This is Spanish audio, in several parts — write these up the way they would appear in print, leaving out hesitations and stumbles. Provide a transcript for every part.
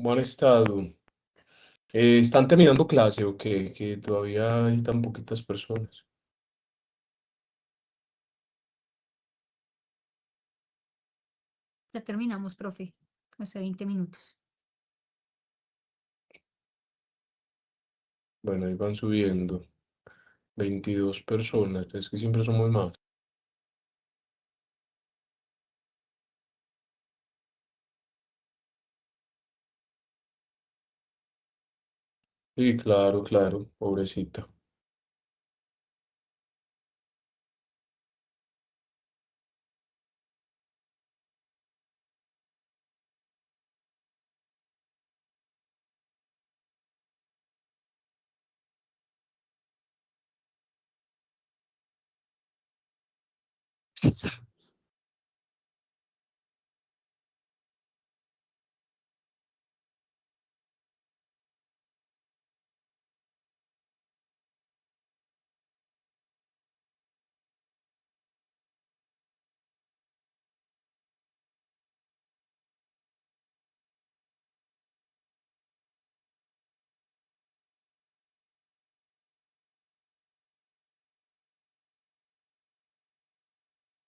¿Cómo han estado? ¿Están terminando clase o qué? Que todavía hay tan poquitas personas. Ya terminamos, profe, hace 20 minutos. Bueno, ahí van subiendo. 22 personas, es que siempre somos más. Sí, claro, claro, pobrecita.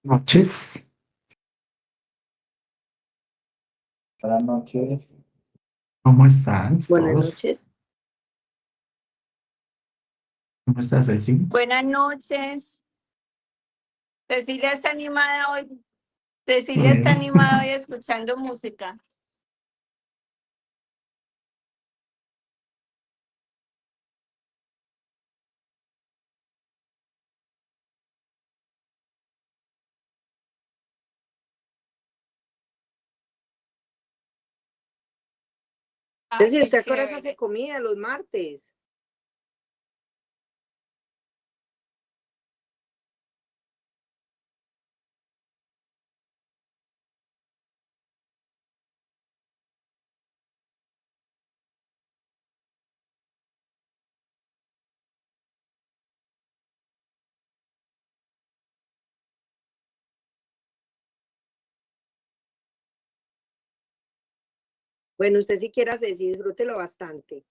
Noches. Buenas noches. ¿Cómo están Buenas todos? noches. ¿Cómo estás, Ceci? Buenas noches. Cecilia está animada hoy. Cecilia está animada hoy escuchando música. Ceci, Qué ¿usted a qué horas chévere. hace comida los martes? Bueno, usted si quiere, Ceci, disfrútelo bastante.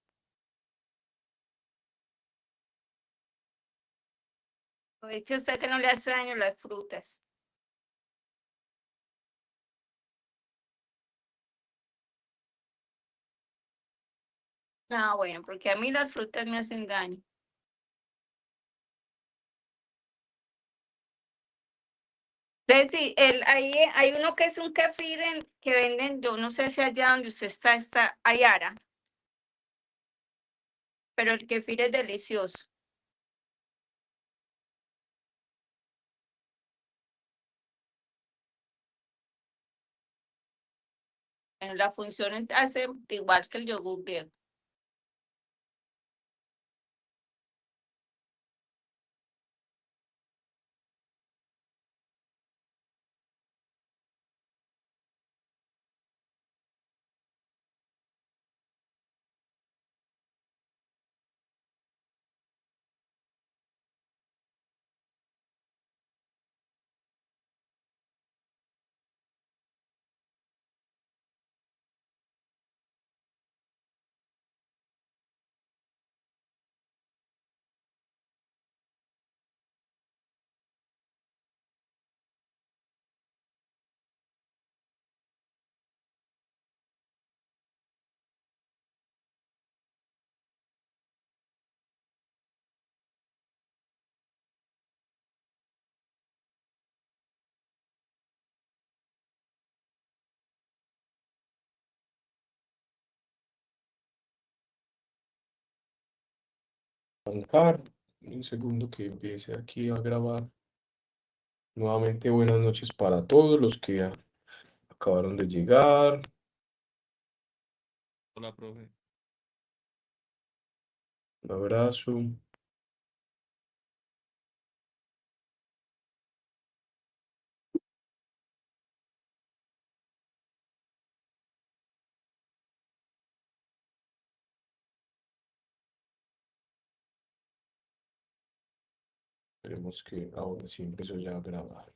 Dice usted que no le hace daño las frutas. Ah, bueno, porque a mí las frutas me hacen daño. Ceci, ahí hay uno que es un kefir que venden, yo no sé si allá donde usted está Ayara, pero el kefir es delicioso. La función hace igual que el yogur griego. Arrancar. Un segundo que empiece aquí a grabar. Nuevamente buenas noches para todos los que acabaron de llegar. Hola, profe. Un abrazo. Esperemos que ahora sí empezó ya a grabar.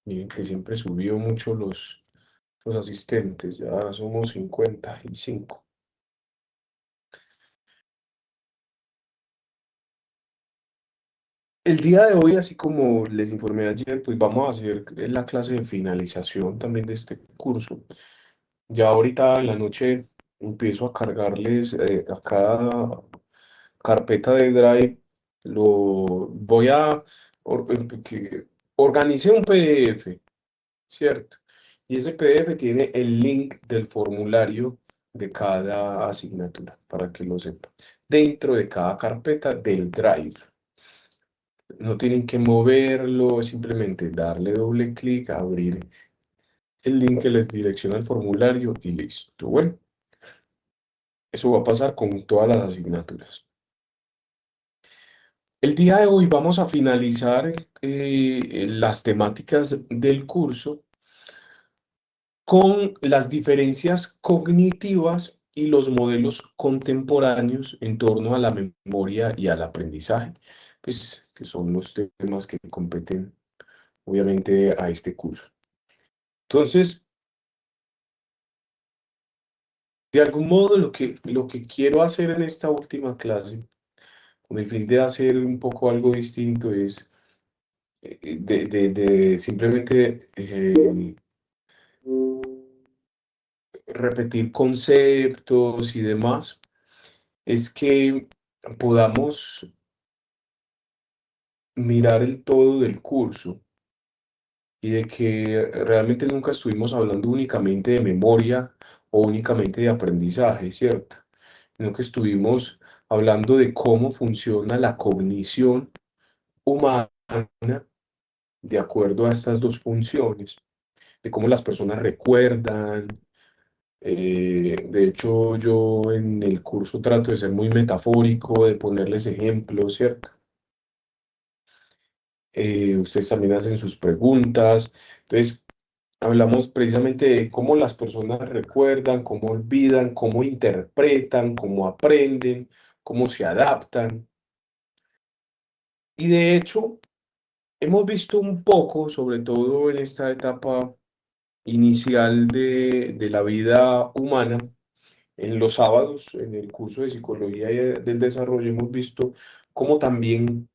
Miren que siempre subió mucho los asistentes, ya somos 55. El día de hoy, así como les informé ayer, pues vamos a hacer la clase de finalización también de este curso. Ya ahorita en la noche empiezo a cargarles a cada carpeta de Drive, voy a, organicé un PDF, ¿cierto? Y ese PDF tiene el link del formulario de cada asignatura, para que lo sepan, dentro de cada carpeta del Drive. No tienen que moverlo, simplemente darle doble clic, abrir el link que les direcciona al formulario y listo. Bueno, eso va a pasar con todas las asignaturas. El día de hoy vamos a finalizar las temáticas del curso con las diferencias cognitivas y los modelos contemporáneos en torno a la memoria y al aprendizaje, pues que son los temas que competen obviamente a este curso. Entonces, de algún modo lo que quiero hacer en esta última clase, con el fin de hacer un poco algo distinto, es de simplemente repetir conceptos y demás, es que podamos mirar el todo del curso y de que realmente nunca estuvimos hablando únicamente de memoria o únicamente de aprendizaje, ¿cierto? Sino que estuvimos hablando de cómo funciona la cognición humana de acuerdo a estas dos funciones, de cómo las personas recuerdan. De hecho, yo en el curso trato de ser muy metafórico, de ponerles ejemplos, ¿cierto? Ustedes también hacen sus preguntas. Entonces, hablamos precisamente de cómo las personas recuerdan, cómo olvidan, cómo interpretan, cómo aprenden, cómo se adaptan. Y de hecho, hemos visto un poco, sobre todo en esta etapa inicial de la vida humana, en los sábados, en el curso de Psicología del Desarrollo, hemos visto cómo también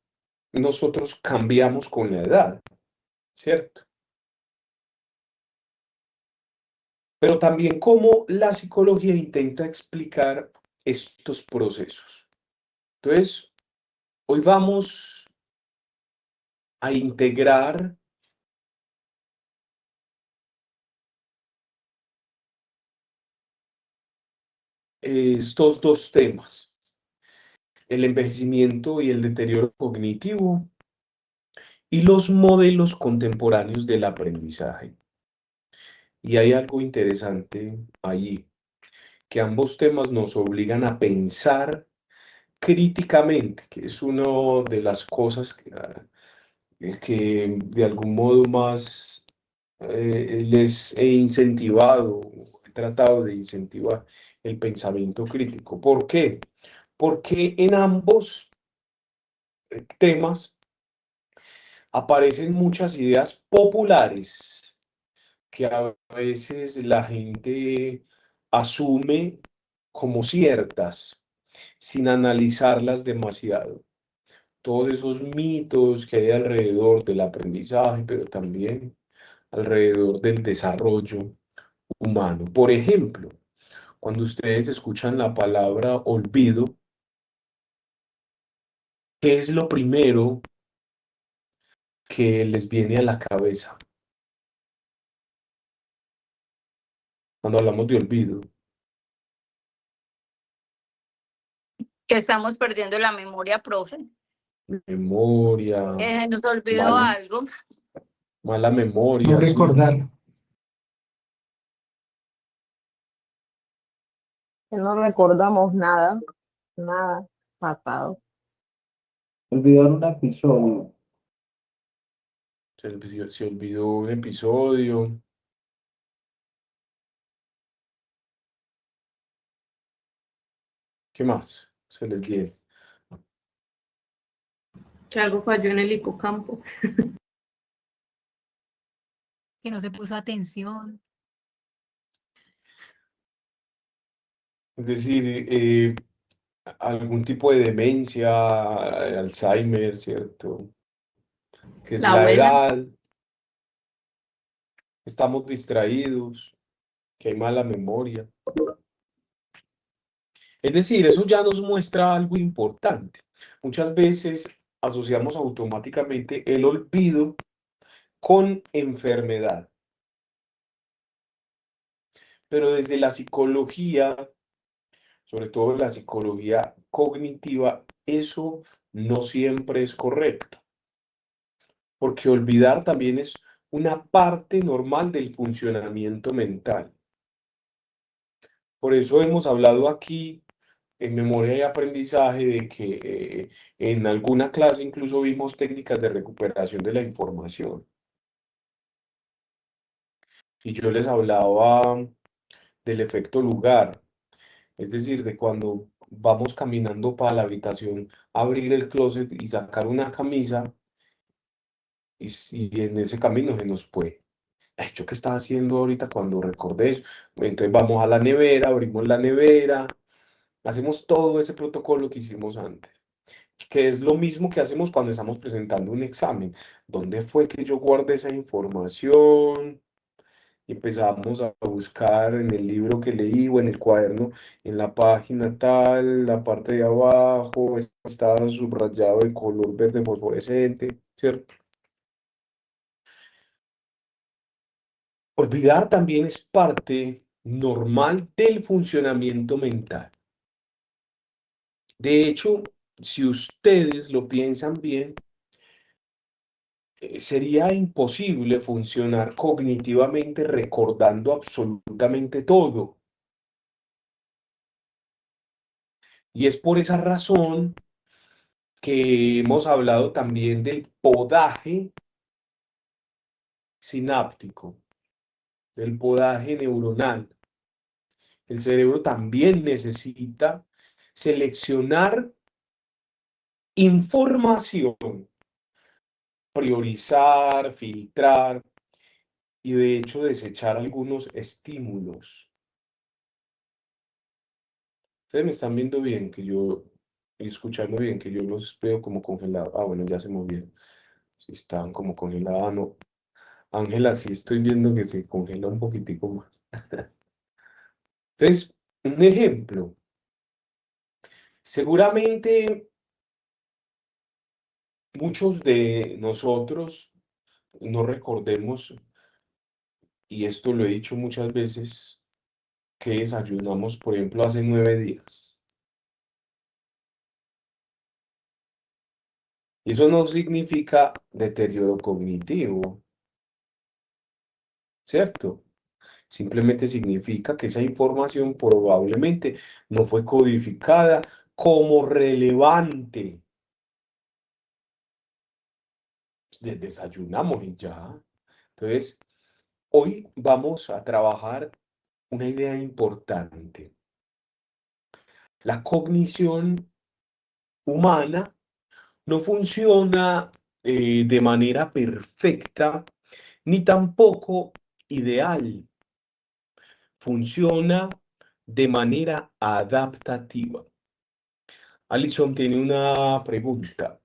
nosotros cambiamos con la edad, ¿cierto? Pero también cómo la psicología intenta explicar estos procesos. Entonces, hoy vamos a integrar estos dos temas, el envejecimiento y el deterioro cognitivo y los modelos contemporáneos del aprendizaje. Y hay algo interesante allí, que ambos temas nos obligan a pensar críticamente, que es una de las cosas que de algún modo más les he incentivado, he tratado de incentivar el pensamiento crítico. ¿Por qué? Porque en ambos temas aparecen muchas ideas populares que a veces la gente asume como ciertas, sin analizarlas demasiado. Todos esos mitos que hay alrededor del aprendizaje, pero también alrededor del desarrollo humano. Por ejemplo, cuando ustedes escuchan la palabra olvido, ¿qué es lo primero que les viene a la cabeza cuando hablamos de olvido? Que estamos perdiendo la memoria, profe. Memoria, Nos olvidó mala, algo. mala No memoria, sí. recordar. Que no recordamos nada, nada pasado. Olvidar un episodio. Se olvidó un episodio. ¿Qué más se les viene? Que algo falló en el hipocampo. que no se puso atención. Es decir, algún tipo de demencia, Alzheimer, ¿cierto? Que es La la abuela. edad, estamos distraídos, que hay mala memoria. Es decir, eso ya nos muestra algo importante. Muchas veces asociamos automáticamente el olvido con enfermedad, pero desde la psicología, sobre todo la psicología cognitiva, eso no siempre es correcto, porque olvidar también es una parte normal del funcionamiento mental. Por eso hemos hablado aquí en memoria y aprendizaje de que en alguna clase incluso vimos técnicas de recuperación de la información. Y yo les hablaba del efecto lugar, es decir, de cuando vamos caminando para la habitación, abrir el closet y sacar una camisa y en ese camino se nos fue. Ay, ¿yo qué estaba haciendo ahorita cuando recordé eso? Entonces vamos a la nevera, abrimos la nevera, hacemos todo ese protocolo que hicimos antes, que es lo mismo que hacemos cuando estamos presentando un examen. ¿Dónde fue que yo guardé esa información? Y empezamos a buscar en el libro que leí o en el cuaderno, en la página tal, la parte de abajo, está subrayado de color verde fosforescente, ¿cierto? Olvidar también es parte normal del funcionamiento mental. De hecho, si ustedes lo piensan bien, sería imposible funcionar cognitivamente recordando absolutamente todo. Y es por esa razón que hemos hablado también del podaje sináptico, del podaje neuronal. El cerebro también necesita seleccionar información, priorizar, filtrar y de hecho desechar algunos estímulos. Ustedes me están viendo bien, que yo, y escuchando bien, que yo los veo como congelados. Ah, bueno, ya se movieron. Si están como congelados, no. Ángela, sí estoy viendo que se congela un poquitico más. Entonces, un ejemplo. Seguramente muchos de nosotros no recordemos, y esto lo he dicho muchas veces, que desayunamos, por ejemplo, hace 9 días. Y eso no significa deterioro cognitivo, ¿cierto? Simplemente significa que esa información probablemente no fue codificada como relevante. Desayunamos y ya. Entonces, hoy vamos a trabajar una idea importante. La cognición humana no funciona de manera perfecta ni tampoco ideal. Funciona de manera adaptativa. Alison tiene una pregunta.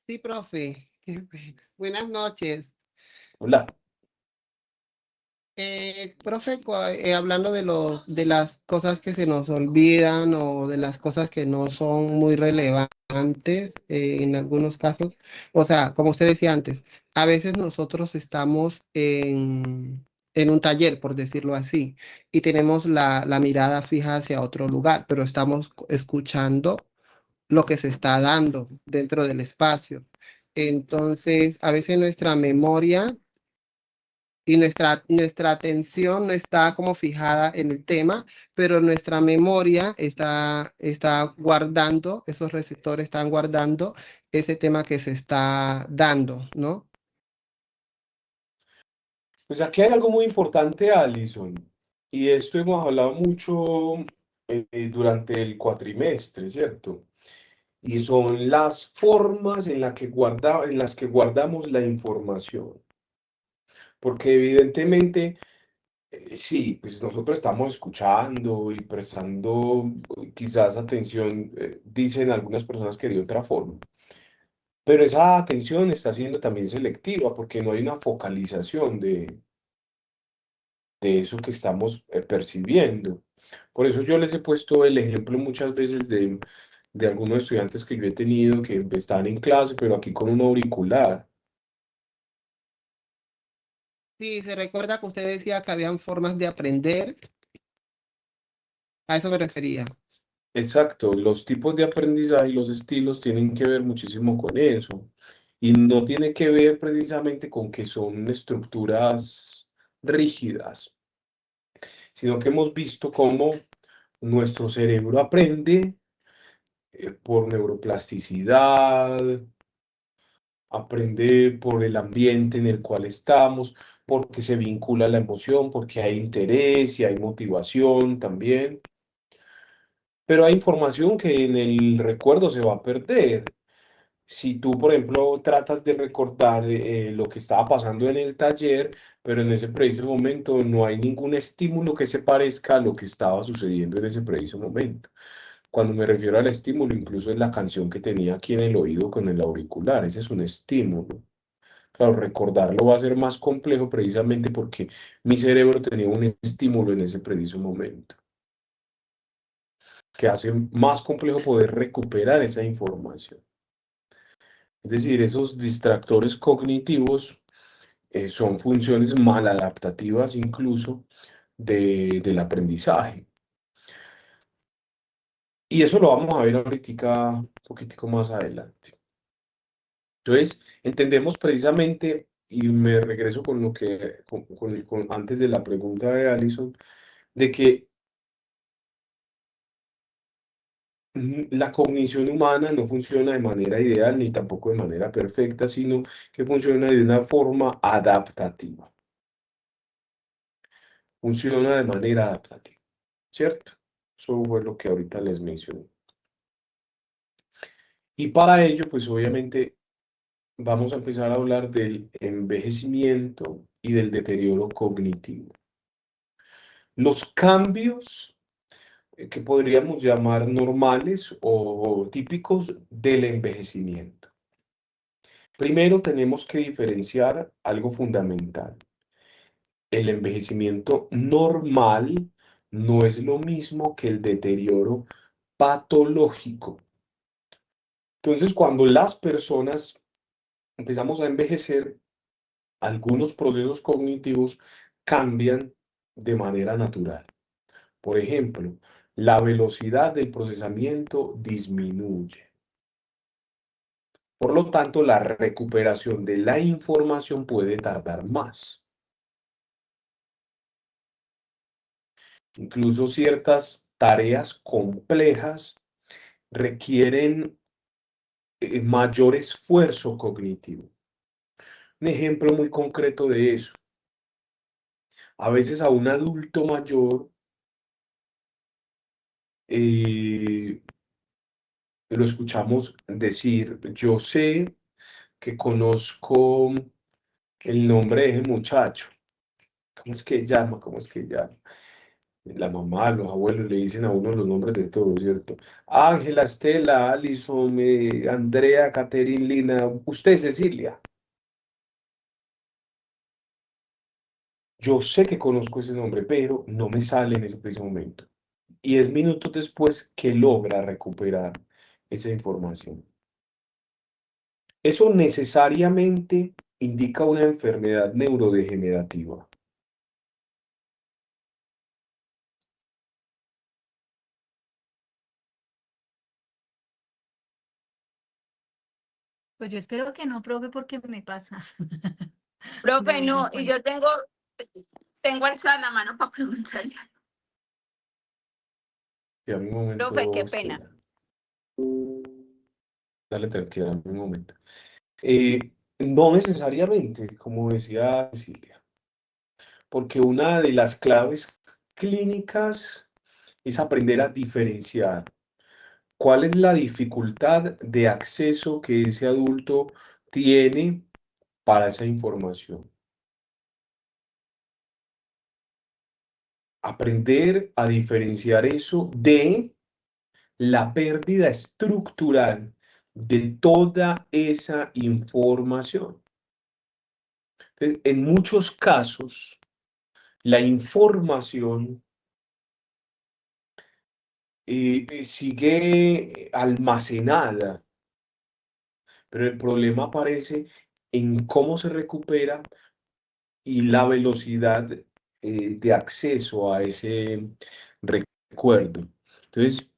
Sí, profe. Buenas noches. Hola. Profe, hablando de las cosas que se nos olvidan o de las cosas que no son muy relevantes en algunos casos, o sea, como usted decía antes, a veces nosotros estamos en un taller, por decirlo así, y tenemos la mirada fija hacia otro lugar, pero estamos escuchando lo que se está dando dentro del espacio. Entonces, a veces nuestra memoria y nuestra atención no está como fijada en el tema, pero nuestra memoria está guardando, esos receptores están guardando ese tema que se está dando, ¿no? Pues aquí hay algo muy importante, Alison, y de esto hemos hablado mucho durante el cuatrimestre, ¿cierto? y son las formas en las que guardamos la información. Porque evidentemente, sí, pues nosotros estamos escuchando y prestando quizás atención, dicen algunas personas que de otra forma. Pero esa atención está siendo también selectiva porque no hay una focalización de eso que estamos percibiendo. Por eso yo les he puesto el ejemplo muchas veces de algunos estudiantes que yo he tenido que están en clase, pero aquí con un auricular. Sí, se recuerda que usted decía que habían formas de aprender. A eso me refería. Exacto, los tipos de aprendizaje y los estilos tienen que ver muchísimo con eso. Y no tiene que ver precisamente con que son estructuras rígidas, sino que hemos visto cómo nuestro cerebro aprende por neuroplasticidad, aprende por el ambiente en el cual estamos, porque se vincula la emoción, porque hay interés y hay motivación también. Pero hay información que en el recuerdo se va a perder. Si tú, por ejemplo, tratas de recordar lo que estaba pasando en el taller, pero en ese preciso momento no hay ningún estímulo que se parezca a lo que estaba sucediendo en ese preciso momento. Cuando me refiero al estímulo, incluso es la canción que tenía aquí en el oído con el auricular. Ese es un estímulo. Claro, recordarlo va a ser más complejo precisamente porque mi cerebro tenía un estímulo en ese preciso momento, que hace más complejo poder recuperar esa información. Es decir, esos distractores cognitivos son funciones maladaptativas incluso del aprendizaje. Y eso lo vamos a ver ahorita un poquitico más adelante. Entonces, entendemos precisamente, y me regreso con lo que, antes de la pregunta de Alison, de que la cognición humana no funciona de manera ideal ni tampoco de manera perfecta, sino que funciona de una forma adaptativa. Funciona de manera adaptativa, ¿cierto? Eso fue lo que ahorita les mencioné. Y para ello, pues obviamente vamos a empezar a hablar del envejecimiento y del deterioro cognitivo. Los cambios que podríamos llamar normales o típicos del envejecimiento. Primero tenemos que diferenciar algo fundamental. El envejecimiento normal no es lo mismo que el deterioro patológico. Entonces, cuando las personas empezamos a envejecer, algunos procesos cognitivos cambian de manera natural. Por ejemplo, la velocidad del procesamiento disminuye. Por lo tanto, la recuperación de la información puede tardar más. Incluso ciertas tareas complejas requieren mayor esfuerzo cognitivo. Un ejemplo muy concreto de eso. A veces a un adulto mayor lo escuchamos decir, yo sé que conozco el nombre de ese muchacho. ¿Cómo es que llama? ¿Cómo es que llama? La mamá, los abuelos le dicen a uno los nombres de todos, ¿cierto? Ángela, Estela, Alison, Andrea, Catherine, Lina, usted, Cecilia. Yo sé que conozco ese nombre, pero no me sale en ese preciso momento. Y es minutos después que logra recuperar esa información. Eso necesariamente indica una enfermedad neurodegenerativa. Pues yo espero que no, profe, porque me pasa. Profe, De vez no, en y cuando. yo tengo alzada la mano para preguntarle. Dame un momento, Profe, qué pena. Estela. Dale tranquila, dame un momento. No necesariamente, como decía Cecilia, porque una de las claves clínicas es aprender a diferenciar ¿Cuál es la dificultad de acceso que ese adulto tiene para esa información? Aprender a diferenciar eso de la pérdida estructural de toda esa información. Entonces, en muchos casos, la información sigue almacenada, pero el problema aparece en cómo se recupera y la velocidad de acceso a ese recuerdo. Entonces,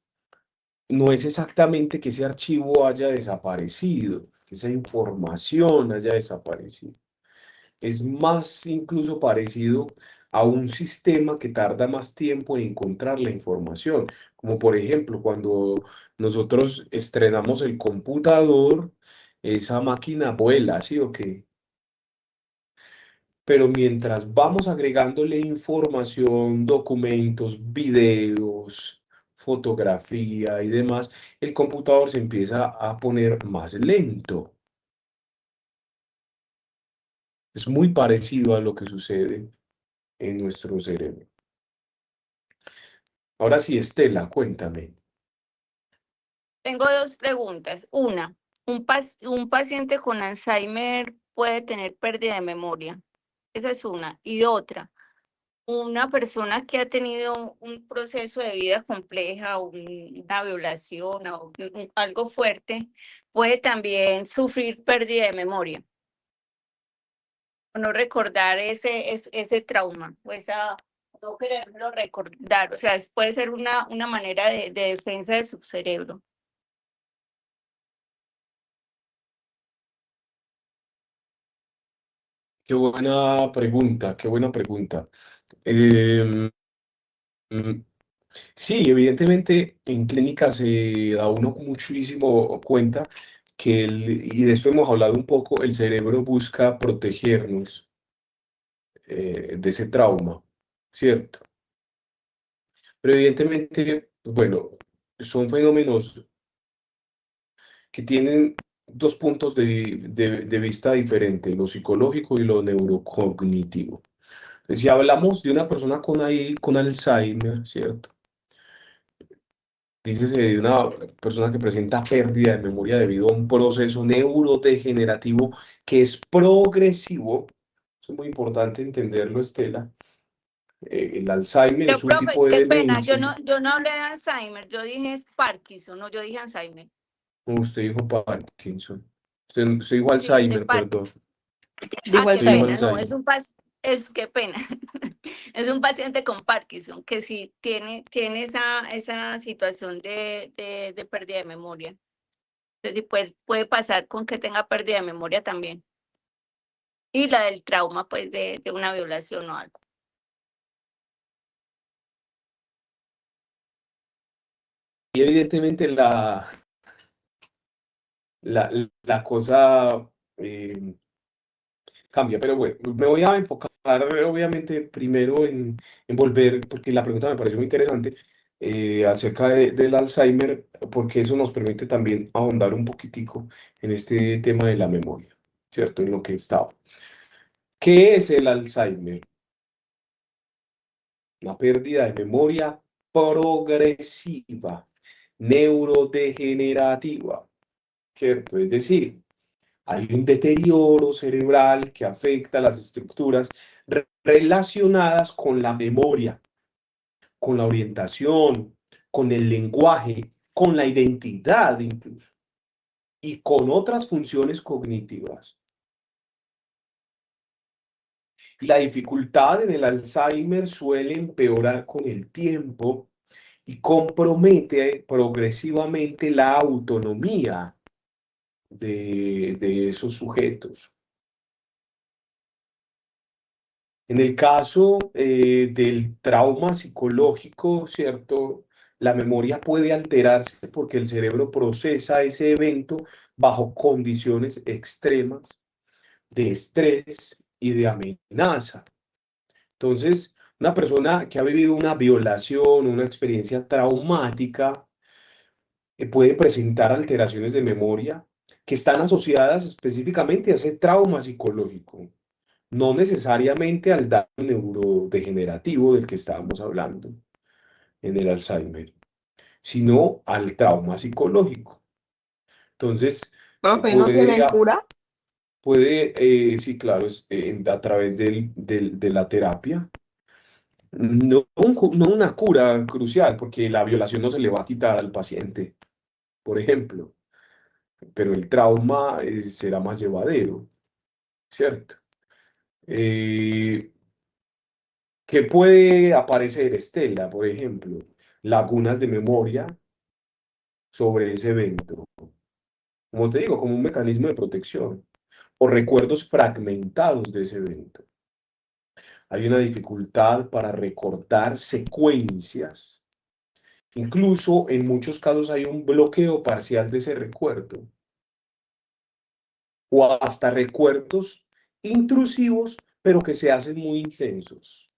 no es exactamente que ese archivo haya desaparecido, que esa información haya desaparecido. Es más incluso parecido a un sistema que tarda más tiempo en encontrar la información. Como por ejemplo, cuando nosotros estrenamos el computador, esa máquina vuela, ¿sí o qué? Pero mientras vamos agregándole información, documentos, videos, fotografía y demás, el computador se empieza a poner más lento. Es muy parecido a lo que sucede en nuestro cerebro. Ahora sí, Estela, cuéntame. Tengo dos preguntas. Una, ¿un paciente con Alzheimer puede tener pérdida de memoria? Esa es una. Y otra, una persona que ha tenido un proceso de vida compleja, una violación o algo fuerte, puede también sufrir pérdida de memoria. O no recordar ese trauma, o no quererlo recordar. O sea, puede ser una manera de defensa de su cerebro. Qué buena pregunta, qué buena pregunta. Em, mm, sí, evidentemente en clínica se da uno muchísimo cuenta que, y de esto hemos hablado un poco, el cerebro busca protegernos de ese trauma, ¿cierto? Pero evidentemente, bueno, son fenómenos que tienen dos puntos de vista diferentes, lo psicológico y lo neurocognitivo. Entonces, si hablamos de una persona con Alzheimer, ¿cierto? Dícese de una persona que presenta pérdida de memoria debido a un proceso neurodegenerativo que es progresivo. Eso es muy importante entenderlo, Estela. El Alzheimer Pero, es un profe, tipo de qué pena, demencia. yo no hablé de Alzheimer, yo dije es Parkinson, no, yo dije Alzheimer. Como usted dijo Parkinson. Usted dijo Sí, de Alzheimer, Parkinson. perdón. Dijo Usted dijo Alzheimer. No, Alzheimer. qué pena. Es un paciente con Parkinson que sí tiene esa situación de pérdida de memoria. Entonces, sí puede pasar con que tenga pérdida de memoria también. Y la del trauma, pues, de una violación o algo. Y evidentemente la cosa cambia, pero bueno, me voy a enfocar obviamente primero en volver, porque la pregunta me pareció muy interesante, acerca del Alzheimer, porque eso nos permite también ahondar un poquitico en este tema de la memoria, ¿cierto? En lo que estaba. ¿Qué es el Alzheimer? Una pérdida de memoria progresiva, neurodegenerativa, ¿cierto? Es decir, hay un deterioro cerebral que afecta las estructuras relacionadas con la memoria, con la orientación, con el lenguaje, con la identidad incluso, y con otras funciones cognitivas. La dificultad en el Alzheimer suele empeorar con el tiempo y compromete progresivamente la autonomía de esos sujetos. En el caso del trauma psicológico, ¿cierto? La memoria puede alterarse porque el cerebro procesa ese evento bajo condiciones extremas de estrés y de amenaza. Entonces, una persona que ha vivido una violación, una experiencia traumática, puede presentar alteraciones de memoria que están asociadas específicamente a ese trauma psicológico, no necesariamente al daño neurodegenerativo del que estábamos hablando en el Alzheimer, sino al trauma psicológico. Entonces, Profe, ¿no tiene cura? sí, claro, a través de la terapia. No, no una cura crucial, porque la violación no se le va a quitar al paciente, por ejemplo, pero el trauma será más llevadero, ¿cierto? ¿Qué puede aparecer, Estela, por ejemplo? Lagunas de memoria sobre ese evento, como te digo, como un mecanismo de protección, o recuerdos fragmentados de ese evento. Hay una dificultad para recortar secuencias. Incluso en muchos casos hay un bloqueo parcial de ese recuerdo. O hasta recuerdos intrusivos, pero que se hacen muy intensos.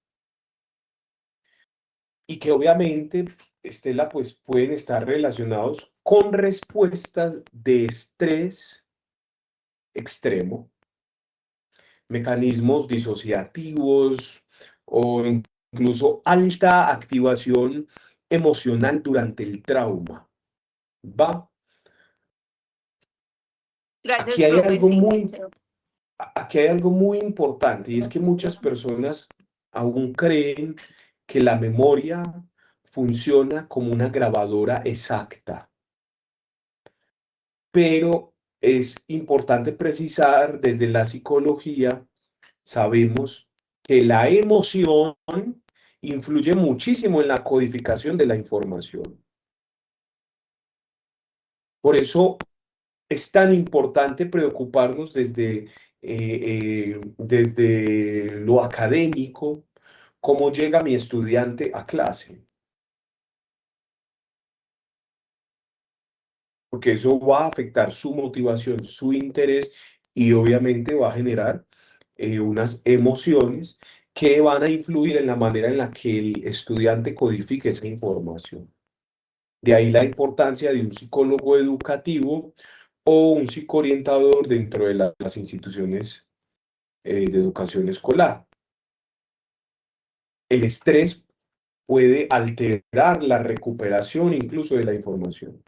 Y que obviamente, Estela, pues pueden estar relacionados con respuestas de estrés extremo, mecanismos disociativos o incluso alta activación emocional durante el trauma. ¿Va? Gracias, Aquí hay profe, algo sí, me muy, quedo. aquí hay algo muy importante y es que muchas personas aún creen que la memoria funciona como una grabadora exacta, pero es importante precisar desde la psicología, sabemos que la emoción influye muchísimo en la codificación de la información. Por eso es tan importante preocuparnos desde lo académico, cómo llega mi estudiante a clase, porque eso va a afectar su motivación, su interés y obviamente va a generar unas emociones que van a influir en la manera en la que el estudiante codifique esa información. De ahí la importancia de un psicólogo educativo o un psicoorientador dentro de las instituciones de educación escolar. El estrés puede alterar la recuperación incluso de la información.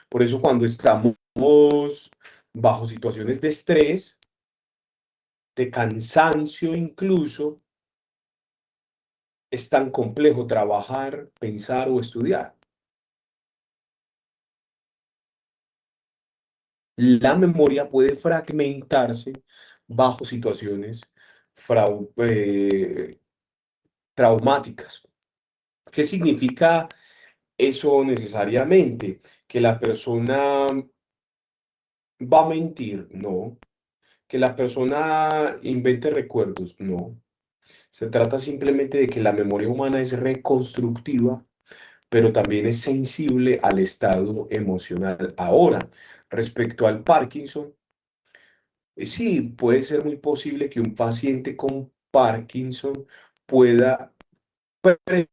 Por eso cuando estamos bajo situaciones de estrés, de cansancio incluso, es tan complejo trabajar, pensar o estudiar. La memoria puede fragmentarse bajo situaciones traumáticas. ¿Qué significa eso necesariamente? ¿Que la persona va a mentir? No. ¿Que la persona invente recuerdos? No. Se trata simplemente de que la memoria humana es reconstructiva, pero también es sensible al estado emocional. Ahora, respecto al Parkinson, sí, puede ser muy posible que un paciente con Parkinson pueda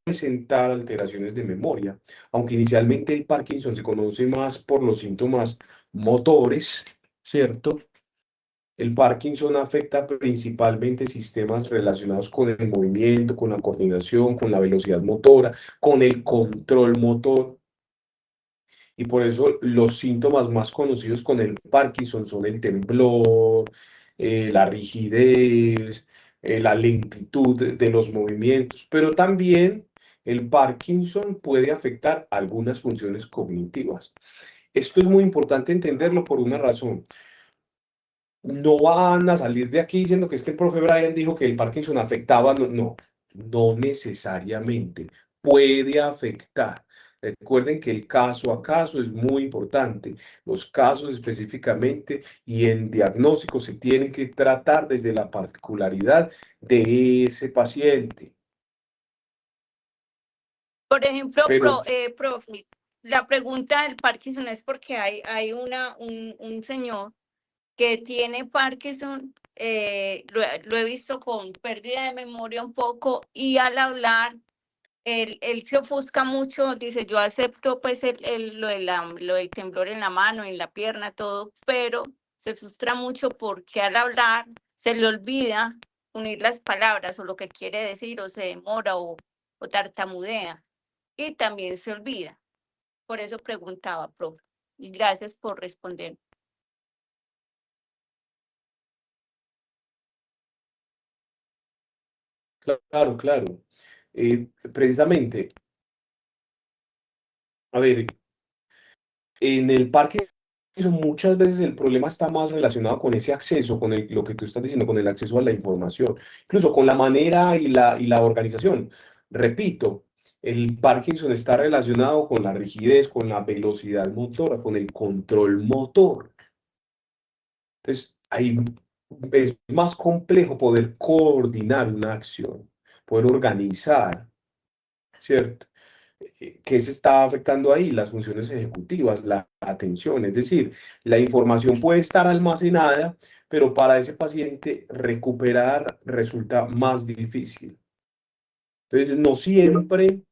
presentar alteraciones de memoria, aunque inicialmente el Parkinson se conoce más por los síntomas motores, ¿cierto? El Parkinson afecta principalmente sistemas relacionados con el movimiento, con la coordinación, con la velocidad motora, con el control motor. Y por eso los síntomas más conocidos con el Parkinson son el temblor, la rigidez, la lentitud de los movimientos, pero también el Parkinson puede afectar algunas funciones cognitivas. Esto es muy importante entenderlo por una razón. No van a salir de aquí diciendo que es que el profe Brian dijo que el Parkinson afectaba, no, no, no necesariamente, puede afectar. Recuerden que el caso a caso es muy importante. Los casos específicamente y en diagnóstico se tienen que tratar desde la particularidad de ese paciente. Por ejemplo, Pero profe, la pregunta del Parkinson es porque hay un señor que tiene Parkinson, lo he visto con pérdida de memoria un poco y al hablar él se ofusca mucho, dice, yo acepto pues lo del temblor en la mano, en la pierna, todo, pero se frustra mucho porque al hablar se le olvida unir las palabras o lo que quiere decir, o se demora o tartamudea, y también se olvida. Por eso preguntaba, profe, y gracias por responder. Claro, claro. Precisamente, a ver, en el parque muchas veces el problema está más relacionado con ese acceso, con lo que tú estás diciendo, con el acceso a la información, incluso con la manera y la organización. Repito, el Parkinson está relacionado con la rigidez, con la velocidad motora, con el control motor. Entonces, ahí es más complejo poder coordinar una acción, poder organizar, ¿cierto? ¿Qué se está afectando ahí? Las funciones ejecutivas, la atención, es decir, la información puede estar almacenada, pero para ese paciente recuperar resulta más difícil. Entonces, no siempre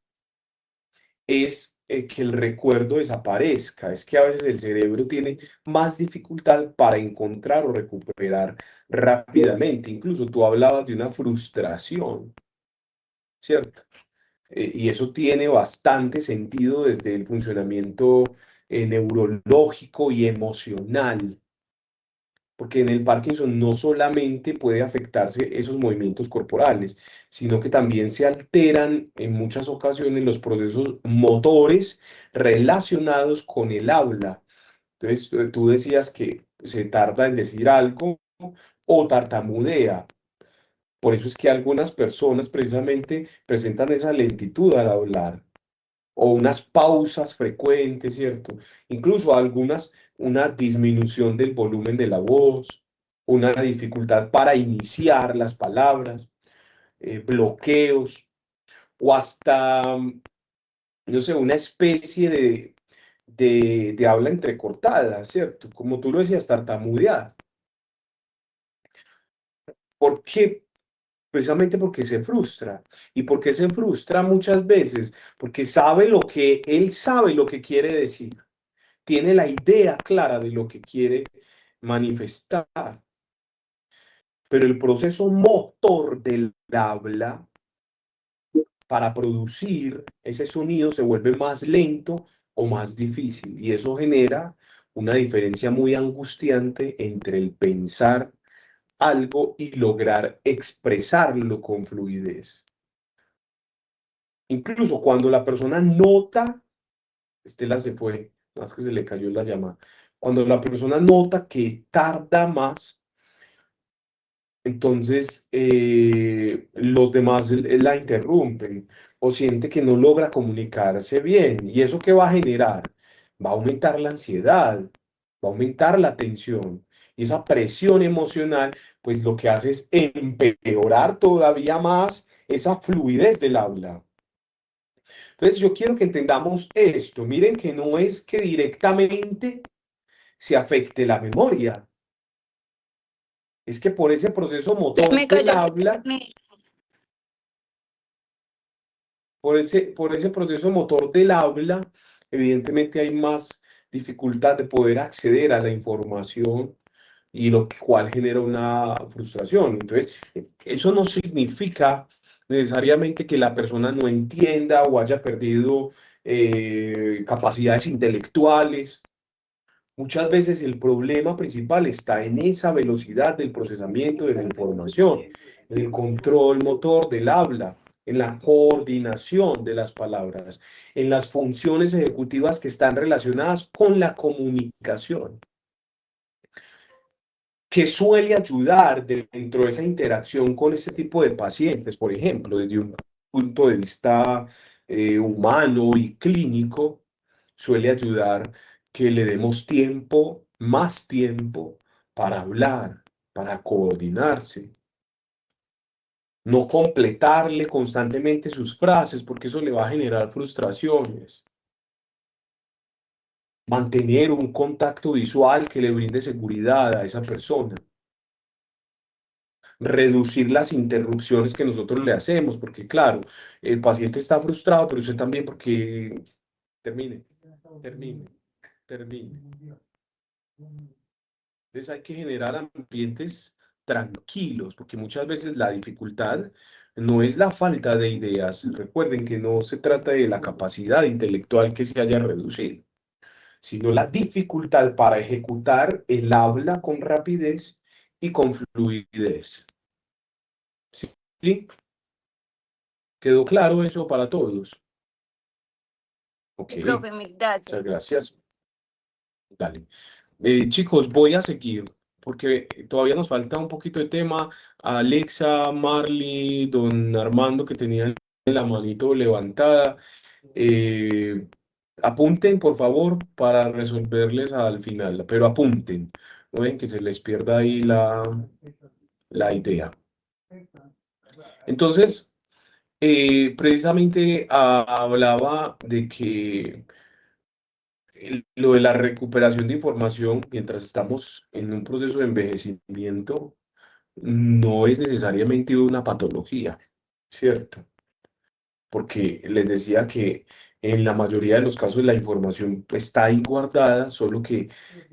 es que el recuerdo desaparezca, es que a veces el cerebro tiene más dificultad para encontrar o recuperar rápidamente. Incluso tú hablabas de una frustración, ¿cierto? Y eso tiene bastante sentido desde el funcionamiento neurológico y emocional, porque en el Parkinson no solamente puede afectarse esos movimientos corporales, sino que también se alteran en muchas ocasiones los procesos motores relacionados con el habla. Entonces, tú decías que se tarda en decir algo o tartamudea. Por eso es que algunas personas precisamente presentan esa lentitud al hablar o unas pausas frecuentes, ¿cierto? Incluso algunas, una disminución del volumen de la voz, una dificultad para iniciar las palabras, bloqueos o hasta, no sé, una especie de habla entrecortada, ¿cierto? Como tú lo decías, tartamudear. ¿Por qué? Precisamente porque se frustra. ¿Y por qué se frustra muchas veces? Porque él sabe lo que quiere decir, tiene la idea clara de lo que quiere manifestar, pero el proceso motor del habla para producir ese sonido se vuelve más lento o más difícil, y eso genera una diferencia muy angustiante entre el pensar algo y lograr expresarlo con fluidez. Incluso cuando la persona nota, Estela se fue, más que se le cayó la llamada, cuando la persona nota que tarda más, entonces los demás la interrumpen o siente que no logra comunicarse bien. ¿Y eso qué va a generar? Va a aumentar la ansiedad, va a aumentar la tensión. Y esa presión emocional, pues lo que hace es empeorar todavía más esa fluidez del habla. Entonces yo quiero que entendamos esto. Miren que no es que directamente se afecte la memoria. Es que por ese proceso Se motor me del cayó el habla, internet. por ese proceso motor del habla, evidentemente hay más dificultad de poder acceder a la información y lo cual genera una frustración. Entonces, eso no significa necesariamente que la persona no entienda o haya perdido capacidades intelectuales. Muchas veces el problema principal está en esa velocidad del procesamiento de la información, en el control motor del habla, en la coordinación de las palabras, en las funciones ejecutivas que están relacionadas con la comunicación, que suele ayudar dentro de esa interacción con este tipo de pacientes, por ejemplo, desde un punto de vista humano y clínico, suele ayudar que le demos tiempo, más tiempo, para hablar, para coordinarse. No completarle constantemente sus frases, porque eso le va a generar frustraciones. Mantener un contacto visual que le brinde seguridad a esa persona. reducir las interrupciones que nosotros le hacemos, porque claro, el paciente está frustrado, pero usted también porque termine, termine, termine. Entonces hay que generar ambientes tranquilos, porque muchas veces la dificultad no es la falta de ideas. Recuerden que no se trata de la capacidad intelectual que se haya reducido, sino la dificultad para ejecutar el habla con rapidez y con fluidez. ¿Sí? ¿Quedó claro eso para todos? Ok, Sí, profe, mil muchas gracias. gracias. Dale. Chicos, voy a seguir porque todavía nos falta un poquito de tema. Alexa, Marley, don Armando que tenían la manito levantada. Apunten, por favor, para resolverles al final, pero apunten. No dejen que se les pierda ahí la idea. Entonces, precisamente hablaba de que lo de la recuperación de información mientras estamos en un proceso de envejecimiento no es necesariamente una patología, ¿cierto? Porque les decía que en la mayoría de los casos la información está ahí guardada, solo que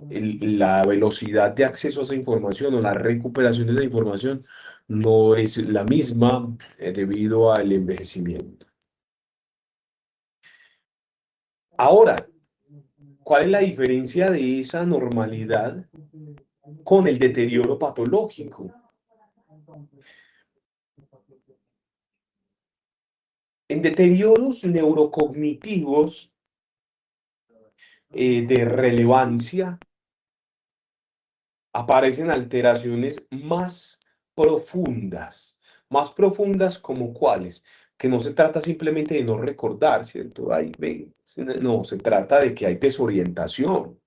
la velocidad de acceso a esa información o la recuperación de esa información no es la misma debido al envejecimiento. Ahora, ¿cuál es la diferencia de esa normalidad con el deterioro patológico? En deterioros neurocognitivos de relevancia aparecen alteraciones más profundas como cuáles, que no se trata simplemente de no recordar, ¿cierto? Ay, ve, no, se trata de que hay desorientación,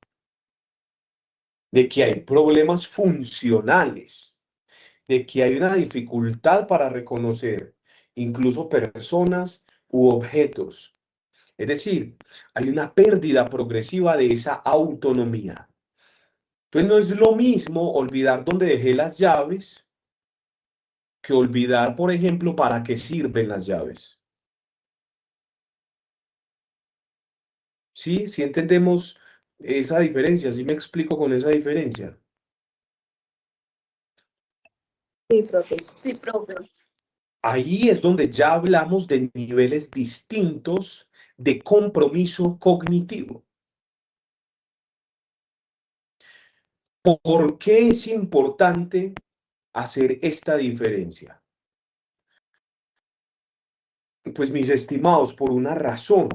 de que hay problemas funcionales, de que hay una dificultad para reconocer incluso personas u objetos. Es decir, hay una pérdida progresiva de esa autonomía. Entonces no es lo mismo olvidar dónde dejé las llaves que olvidar, por ejemplo, para qué sirven las llaves. ¿Sí? ¿Sí entendemos esa diferencia? ¿Sí me explico con esa diferencia? Sí, profe. Sí, profe. Ahí es donde ya hablamos de niveles distintos de compromiso cognitivo. ¿Por qué es importante hacer esta diferencia? Pues mis estimados, por una razón.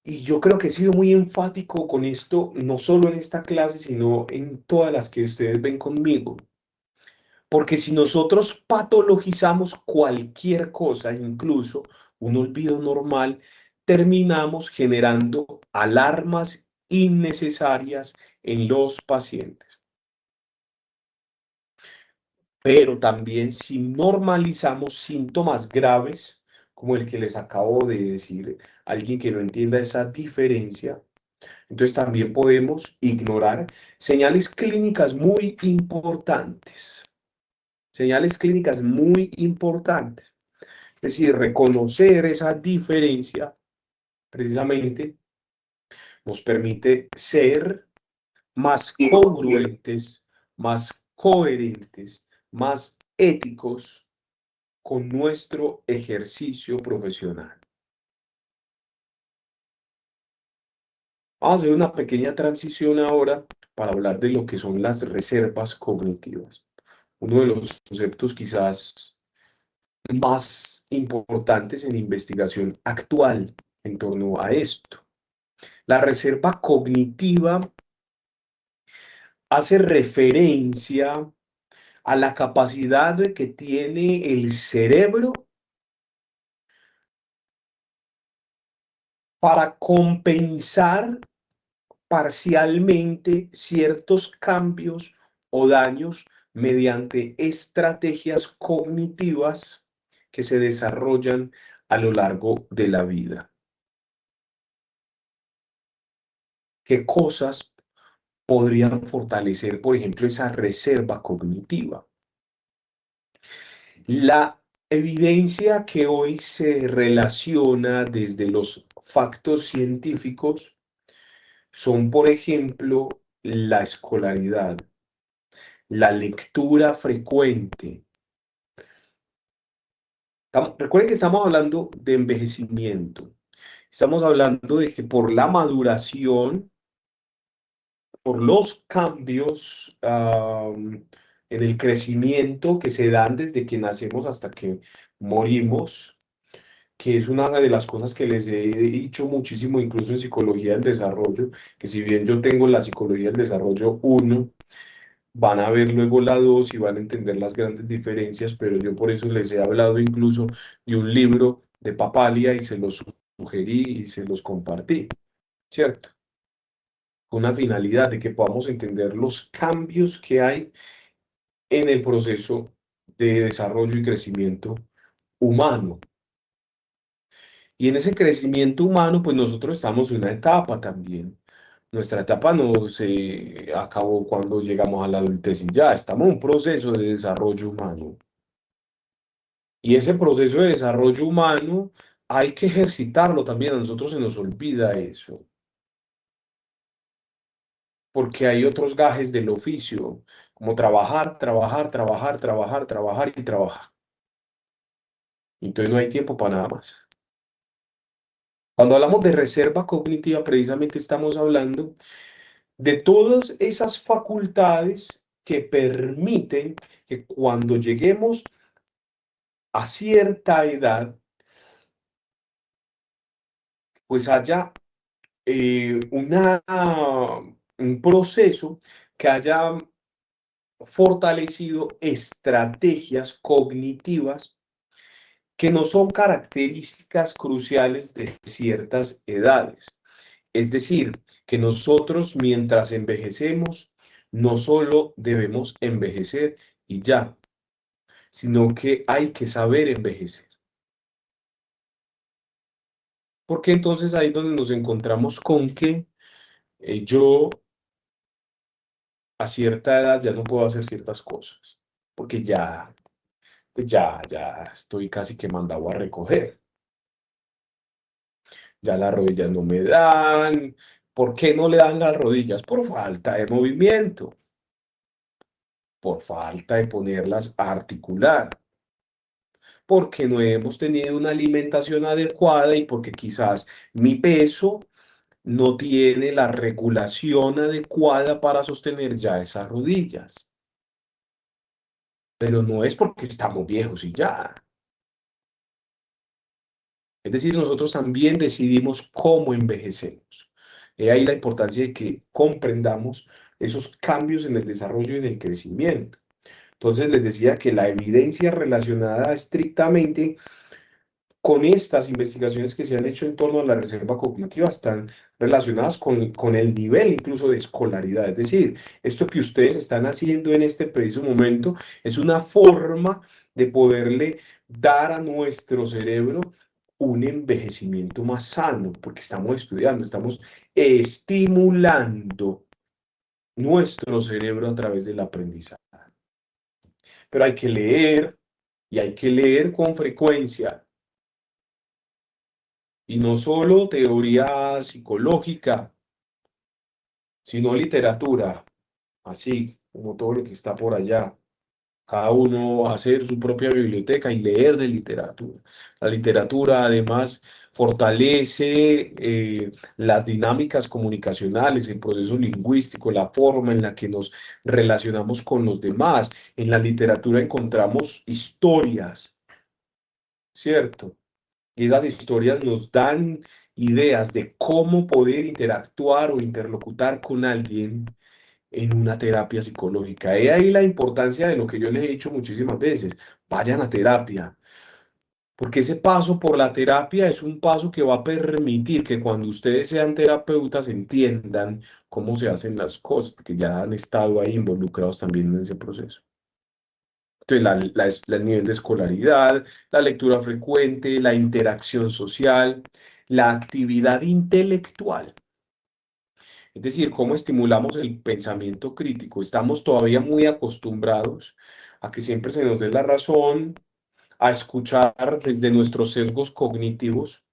Y yo creo que he sido muy enfático con esto, no solo en esta clase, sino en todas las que ustedes ven conmigo. Porque si nosotros patologizamos cualquier cosa, incluso un olvido normal, terminamos generando alarmas innecesarias en los pacientes. Pero también si normalizamos síntomas graves, como el que les acabo de decir, alguien que no entienda esa diferencia, entonces también podemos ignorar señales clínicas muy importantes. Señales clínicas muy importantes. Es decir, reconocer esa diferencia precisamente nos permite ser más congruentes, más coherentes, más éticos con nuestro ejercicio profesional. Vamos a hacer una pequeña transición ahora para hablar de lo que son las reservas cognitivas. Uno de los conceptos quizás más importantes en investigación actual en torno a esto. La reserva cognitiva hace referencia a la capacidad que tiene el cerebro para compensar parcialmente ciertos cambios o daños mediante estrategias cognitivas que se desarrollan a lo largo de la vida. ¿Qué cosas podrían fortalecer, por ejemplo, esa reserva cognitiva? La evidencia que hoy se relaciona desde los factos científicos son, por ejemplo, la escolaridad, la lectura frecuente. Recuerden que estamos hablando de envejecimiento. Estamos hablando de que por la maduración, por los cambios en el crecimiento que se dan desde que nacemos hasta que morimos, que es una de las cosas que les he dicho muchísimo, incluso en psicología del desarrollo, que si bien yo tengo la psicología del desarrollo 1, van a ver luego la 2 y van a entender las grandes diferencias, pero yo por eso les he hablado incluso de un libro de Papalia y se los sugerí y se los compartí, ¿cierto? Con una finalidad de que podamos entender los cambios que hay en el proceso de desarrollo y crecimiento humano. Y en ese crecimiento humano, pues nosotros estamos en una etapa también. Nuestra etapa no se acabó cuando llegamos a la adultez y ya, estamos en un proceso de desarrollo humano. Y ese proceso de desarrollo humano hay que ejercitarlo también, a nosotros se nos olvida eso. Porque hay otros gajes del oficio, como trabajar, trabajar, trabajar, trabajar, trabajar y trabajar. Entonces no hay tiempo para nada más. Cuando hablamos de reserva cognitiva, precisamente estamos hablando de todas esas facultades que permiten que cuando lleguemos a cierta edad, pues haya un proceso que haya fortalecido estrategias cognitivas que no son características cruciales de ciertas edades. Es decir, que nosotros mientras envejecemos, no solo debemos envejecer y ya, sino que hay que saber envejecer. Porque entonces ahí es donde nos encontramos con que yo a cierta edad ya no puedo hacer ciertas cosas, porque ya estoy casi que mandado a recoger. Ya las rodillas no me dan. ¿Por qué no le dan las rodillas? Por falta de movimiento, por falta de ponerlas a articular, porque no hemos tenido una alimentación adecuada y porque quizás mi peso no tiene la regulación adecuada para sostener ya esas rodillas. Pero no es porque estamos viejos y ya. Es decir, nosotros también decidimos cómo envejecemos. He ahí la importancia de que comprendamos esos cambios en el desarrollo y en el crecimiento. Entonces les decía que la evidencia relacionada estrictamente con estas investigaciones que se han hecho en torno a la reserva cognitiva están relacionadas con el nivel incluso de escolaridad. Es decir, esto que ustedes están haciendo en este preciso momento es una forma de poderle dar a nuestro cerebro un envejecimiento más sano, porque estamos estudiando, estamos estimulando nuestro cerebro a través del aprendizaje. Pero hay que leer y hay que leer con frecuencia. Y no solo teoría psicológica, sino literatura, así como todo lo que está por allá. Cada uno hacer su propia biblioteca y leer de literatura. La literatura además fortalece las dinámicas comunicacionales, el proceso lingüístico, la forma en la que nos relacionamos con los demás. En la literatura encontramos historias, ¿cierto? Y esas historias nos dan ideas de cómo poder interactuar o interlocutar con alguien en una terapia psicológica. He ahí la importancia de lo que yo les he dicho muchísimas veces. Vayan a terapia, porque ese paso por la terapia es un paso que va a permitir que cuando ustedes sean terapeutas entiendan cómo se hacen las cosas, porque ya han estado ahí involucrados también en ese proceso. Entonces, el nivel de escolaridad, la lectura frecuente, la interacción social, la actividad intelectual. Es decir, cómo estimulamos el pensamiento crítico. Estamos todavía muy acostumbrados a que siempre se nos dé la razón a escuchar desde nuestros sesgos cognitivos,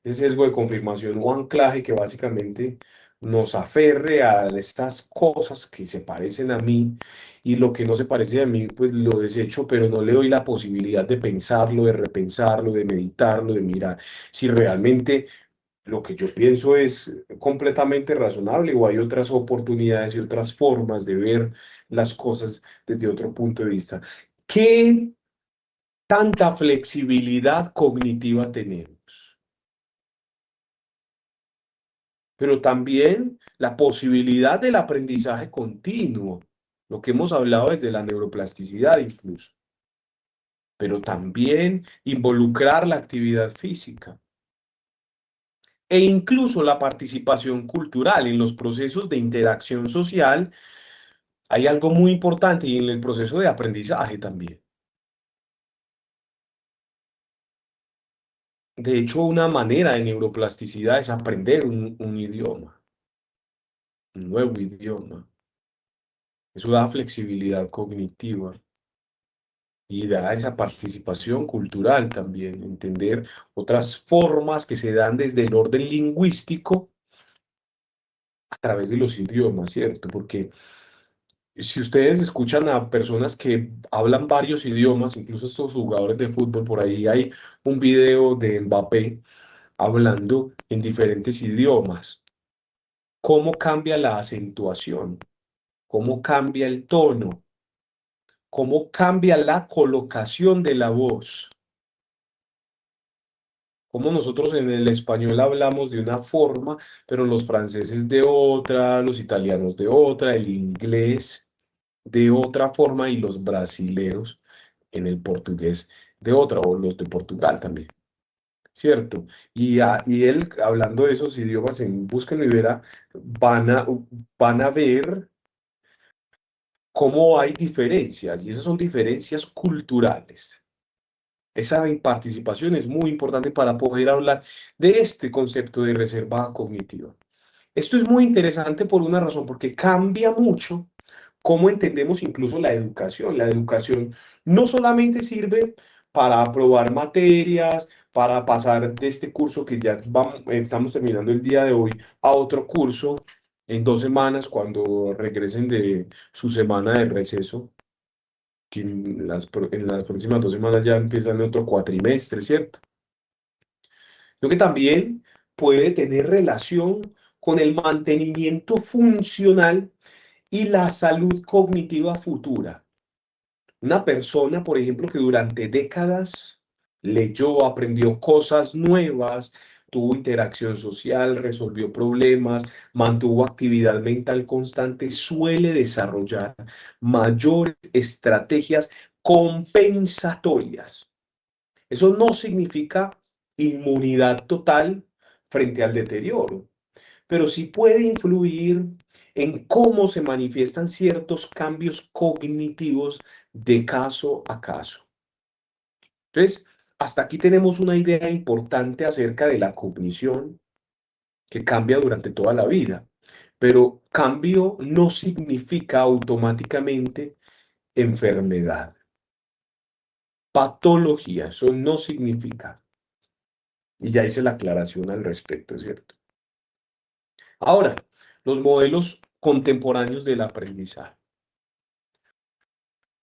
ese sesgo de confirmación o anclaje que básicamente nos aferre a estas cosas que se parecen a mí y lo que no se parece a mí, pues lo desecho, pero no le doy la posibilidad de pensarlo, de repensarlo, de meditarlo, de mirar si realmente lo que yo pienso es completamente razonable o hay otras oportunidades y otras formas de ver las cosas desde otro punto de vista. ¿Qué tanta flexibilidad cognitiva tenemos? Pero también la posibilidad del aprendizaje continuo, lo que hemos hablado desde la neuroplasticidad incluso, pero también involucrar la actividad física e incluso la participación cultural en los procesos de interacción social. Hay algo muy importante y en el proceso de aprendizaje también. De hecho, una manera de neuroplasticidad es aprender un idioma, un nuevo idioma. Eso da flexibilidad cognitiva y da esa participación cultural también, entender otras formas que se dan desde el orden lingüístico a través de los idiomas, ¿cierto? Porque si ustedes escuchan a personas que hablan varios idiomas, incluso estos jugadores de fútbol, por ahí hay un video de Mbappé hablando en diferentes idiomas. ¿Cómo cambia la acentuación? ¿Cómo cambia el tono? ¿Cómo cambia la colocación de la voz? Como nosotros en el español hablamos de una forma, pero los franceses de otra, los italianos de otra, el inglés de otra forma y los brasileros en el portugués de otra, o los de Portugal también, ¿cierto? Y él, hablando de esos idiomas, en Búsquenlo y Verá, van a ver cómo hay diferencias, y esas son diferencias culturales. Esa participación es muy importante para poder hablar de este concepto de reserva cognitiva. Esto es muy interesante por una razón, porque cambia mucho cómo entendemos incluso la educación. La educación no solamente sirve para aprobar materias, para pasar de este curso que ya estamos terminando el día de hoy a otro curso en 2 semanas cuando regresen de su semana de receso, que en las próximas 2 semanas ya empiezan otro cuatrimestre, ¿cierto? Lo que también puede tener relación con el mantenimiento funcional y la salud cognitiva futura. Una persona, por ejemplo, que durante décadas leyó, aprendió cosas nuevas, tuvo interacción social, resolvió problemas, mantuvo actividad mental constante, suele desarrollar mayores estrategias compensatorias. Eso no significa inmunidad total frente al deterioro, pero sí puede influir en cómo se manifiestan ciertos cambios cognitivos de caso a caso. Entonces, hasta aquí tenemos una idea importante acerca de la cognición que cambia durante toda la vida, pero cambio no significa automáticamente enfermedad. Patología, eso no significa. Y ya hice la aclaración al respecto, ¿cierto? Ahora, los modelos contemporáneos del aprendizaje.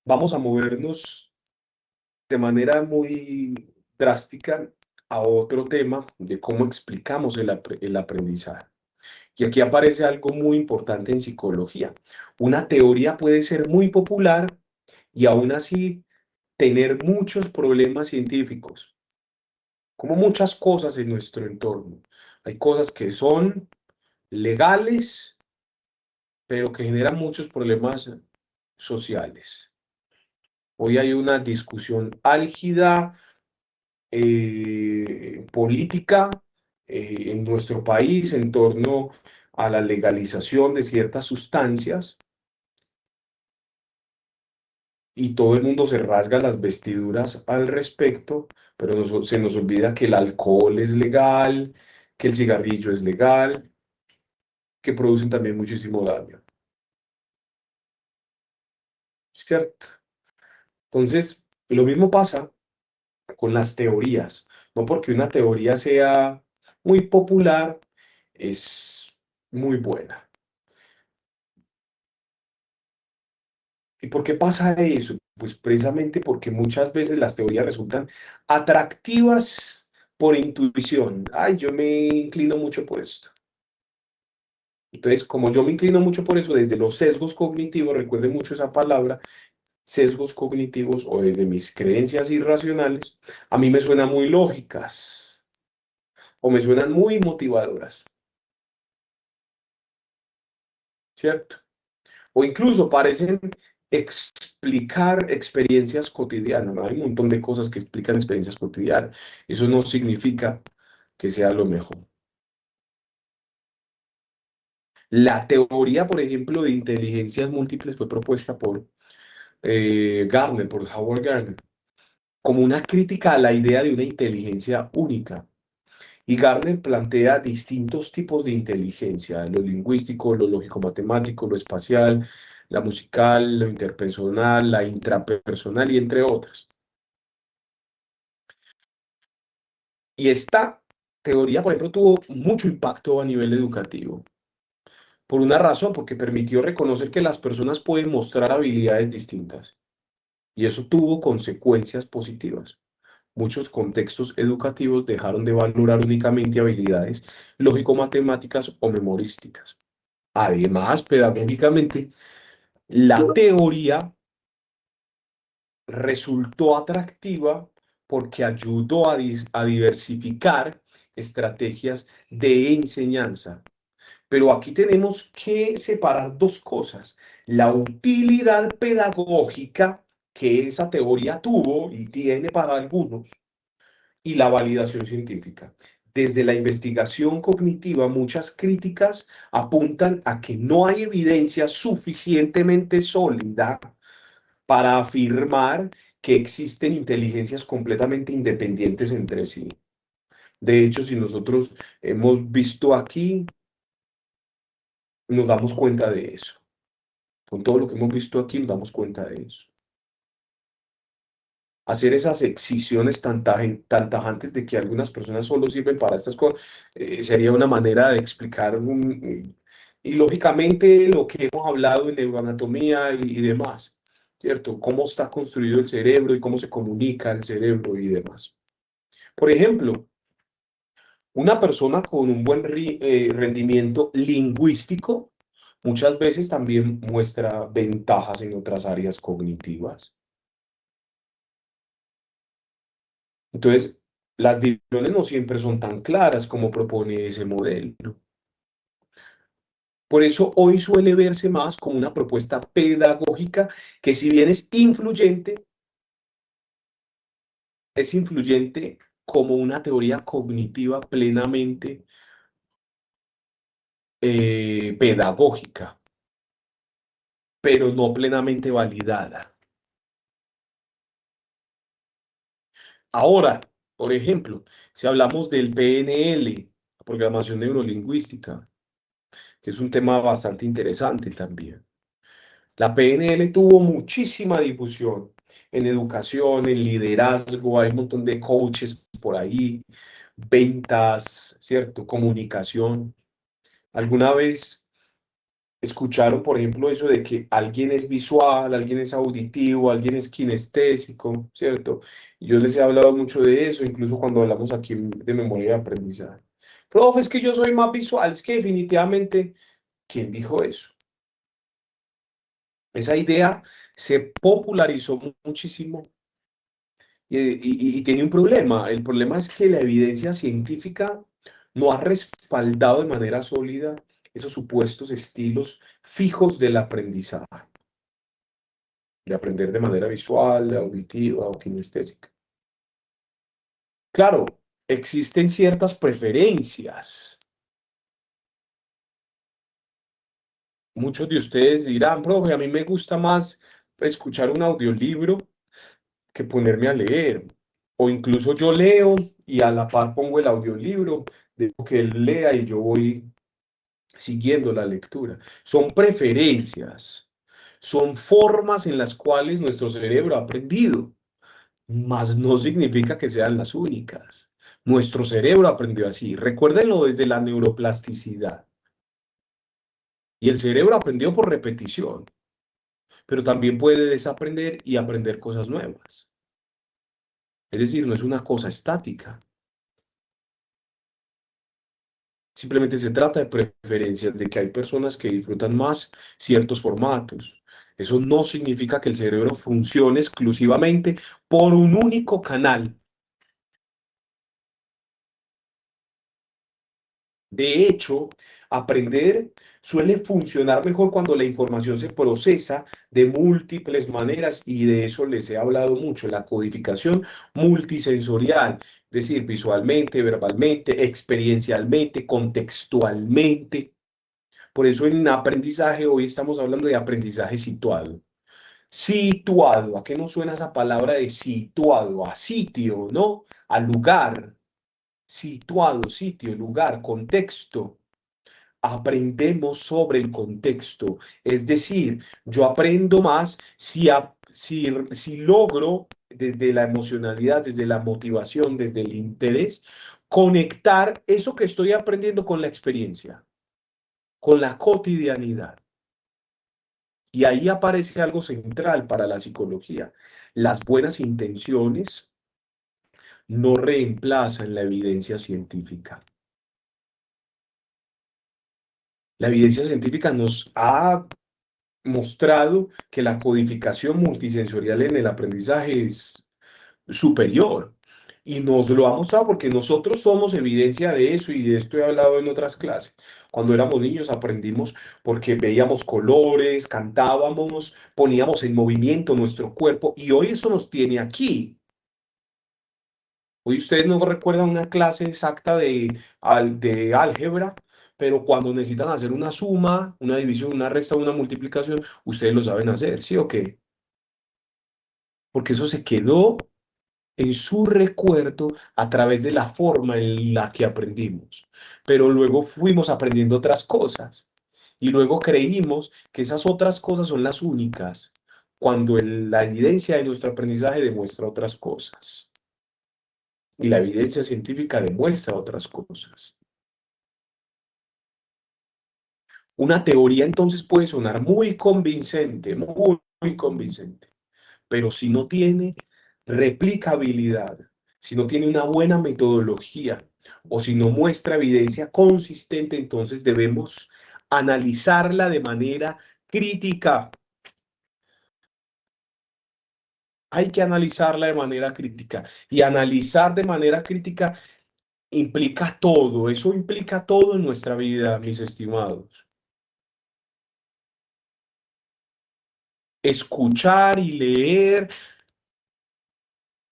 Vamos a movernos de manera muy drástica a otro tema de cómo explicamos el aprendizaje. Y aquí aparece algo muy importante en psicología. Una teoría puede ser muy popular y aún así tener muchos problemas científicos, como muchas cosas en nuestro entorno. Hay cosas que son legales, pero que generan muchos problemas sociales. Hoy hay una discusión álgida, política, en nuestro país en torno a la legalización de ciertas sustancias y todo el mundo se rasga las vestiduras al respecto, pero se nos olvida que el alcohol es legal, que el cigarrillo es legal, que producen también muchísimo daño. ¿Cierto? Entonces, lo mismo pasa con las teorías. No porque una teoría sea muy popular, es muy buena. ¿Y por qué pasa eso? Pues precisamente porque muchas veces las teorías resultan atractivas por intuición. Ay, yo me inclino mucho por esto. Entonces, como yo me inclino mucho por eso, desde los sesgos cognitivos, recuerden mucho esa palabra, sesgos cognitivos o desde mis creencias irracionales, a mí me suenan muy lógicas o me suenan muy motivadoras, ¿cierto? O incluso parecen explicar experiencias cotidianas, ¿no? Hay un montón de cosas que explican experiencias cotidianas. Eso no significa que sea lo mejor. La teoría, por ejemplo, de inteligencias múltiples fue propuesta por Gardner, por Howard Gardner, como una crítica a la idea de una inteligencia única. Y Gardner plantea distintos tipos de inteligencia, lo lingüístico, lo lógico-matemático, lo espacial, la musical, lo interpersonal, la intrapersonal y entre otras. Y esta teoría, por ejemplo, tuvo mucho impacto a nivel educativo. Por una razón, porque permitió reconocer que las personas pueden mostrar habilidades distintas. Y eso tuvo consecuencias positivas. Muchos contextos educativos dejaron de valorar únicamente habilidades lógico-matemáticas o memorísticas. Además, pedagógicamente, la teoría resultó atractiva porque ayudó a diversificar estrategias de enseñanza. Pero aquí tenemos que separar dos cosas: la utilidad pedagógica que esa teoría tuvo y tiene para algunos, y la validación científica. Desde la investigación cognitiva, muchas críticas apuntan a que no hay evidencia suficientemente sólida para afirmar que existen inteligencias completamente independientes entre sí. De hecho, si nosotros hemos visto aquí, nos damos cuenta de eso. Con todo lo que hemos visto aquí, nos damos cuenta de eso. Hacer esas excisiones tan tajantes de que algunas personas solo sirven para estas cosas, sería una manera de explicar y lógicamente lo que hemos hablado en neuroanatomía y demás, ¿cierto? Cómo está construido el cerebro y cómo se comunica el cerebro y demás. Por ejemplo, una persona con un buen rendimiento lingüístico muchas veces también muestra ventajas en otras áreas cognitivas. Entonces, las divisiones no siempre son tan claras como propone ese modelo. Por eso hoy suele verse más como una propuesta pedagógica que, si bien es influyente como una teoría cognitiva plenamente pedagógica, pero no plenamente validada. Ahora, por ejemplo, si hablamos del PNL, la programación neurolingüística, que es un tema bastante interesante también. La PNL tuvo muchísima difusión en educación, en liderazgo, hay un montón de coaches por ahí, ventas, ¿cierto? Comunicación. ¿Alguna vez escucharon, por ejemplo, eso de que alguien es visual, alguien es auditivo, alguien es kinestésico, ¿cierto? Y yo les he hablado mucho de eso, incluso cuando hablamos aquí de memoria de aprendizaje. Profe, es que yo soy más visual, es que definitivamente, ¿quién dijo eso? Esa idea se popularizó muchísimo y tiene un problema. El problema es que la evidencia científica no ha respaldado de manera sólida esos supuestos estilos fijos del aprendizaje, de aprender de manera visual, auditiva o kinestésica. Claro, existen ciertas preferencias. Muchos de ustedes dirán, profe, a mí me gusta más escuchar un audiolibro que ponerme a leer. O incluso yo leo y a la par pongo el audiolibro, dejo que él lea y yo voy siguiendo la lectura. Son preferencias, son formas en las cuales nuestro cerebro ha aprendido. mas no significa que sean las únicas. Nuestro cerebro aprendió así. Recuérdenlo desde la neuroplasticidad. Y el cerebro aprendió por repetición, pero también puede desaprender y aprender cosas nuevas. Es decir, no es una cosa estática. Simplemente se trata de preferencias, de que hay personas que disfrutan más ciertos formatos. Eso no significa que el cerebro funcione exclusivamente por un único canal. De hecho, aprender suele funcionar mejor cuando la información se procesa de múltiples maneras y de eso les he hablado mucho, la codificación multisensorial, es decir, visualmente, verbalmente, experiencialmente, contextualmente. Por eso en aprendizaje hoy estamos hablando de aprendizaje situado. Situado, ¿a qué nos suena esa palabra de situado? A sitio, ¿no? A lugar. Situado, sitio, lugar, contexto. Aprendemos sobre el contexto. Es decir, yo aprendo más si logro desde la emocionalidad, desde la motivación, desde el interés, conectar eso que estoy aprendiendo con la experiencia, con la cotidianidad. Y ahí aparece algo central para la psicología. Las buenas intenciones no reemplazan la evidencia científica. La evidencia científica nos ha mostrado que la codificación multisensorial en el aprendizaje es superior. Y nos lo ha mostrado porque nosotros somos evidencia de eso y de esto he hablado en otras clases. Cuando éramos niños aprendimos porque veíamos colores, cantábamos, poníamos en movimiento nuestro cuerpo y hoy eso nos tiene aquí. Hoy ustedes no recuerdan una clase exacta de álgebra, pero cuando necesitan hacer una suma, una división, una resta, una multiplicación, ustedes lo saben hacer, ¿sí o qué? Porque eso se quedó en su recuerdo a través de la forma en la que aprendimos. Pero luego fuimos aprendiendo otras cosas y luego creímos que esas otras cosas son las únicas, cuando la evidencia de nuestro aprendizaje demuestra otras cosas y la evidencia científica demuestra otras cosas. Una teoría entonces puede sonar muy convincente, muy convincente, pero si no tiene replicabilidad, si no tiene una buena metodología o si no muestra evidencia consistente, entonces debemos analizarla de manera crítica. Hay que analizarla de manera crítica y analizar de manera crítica implica todo, eso implica todo en nuestra vida, mis estimados. Escuchar y leer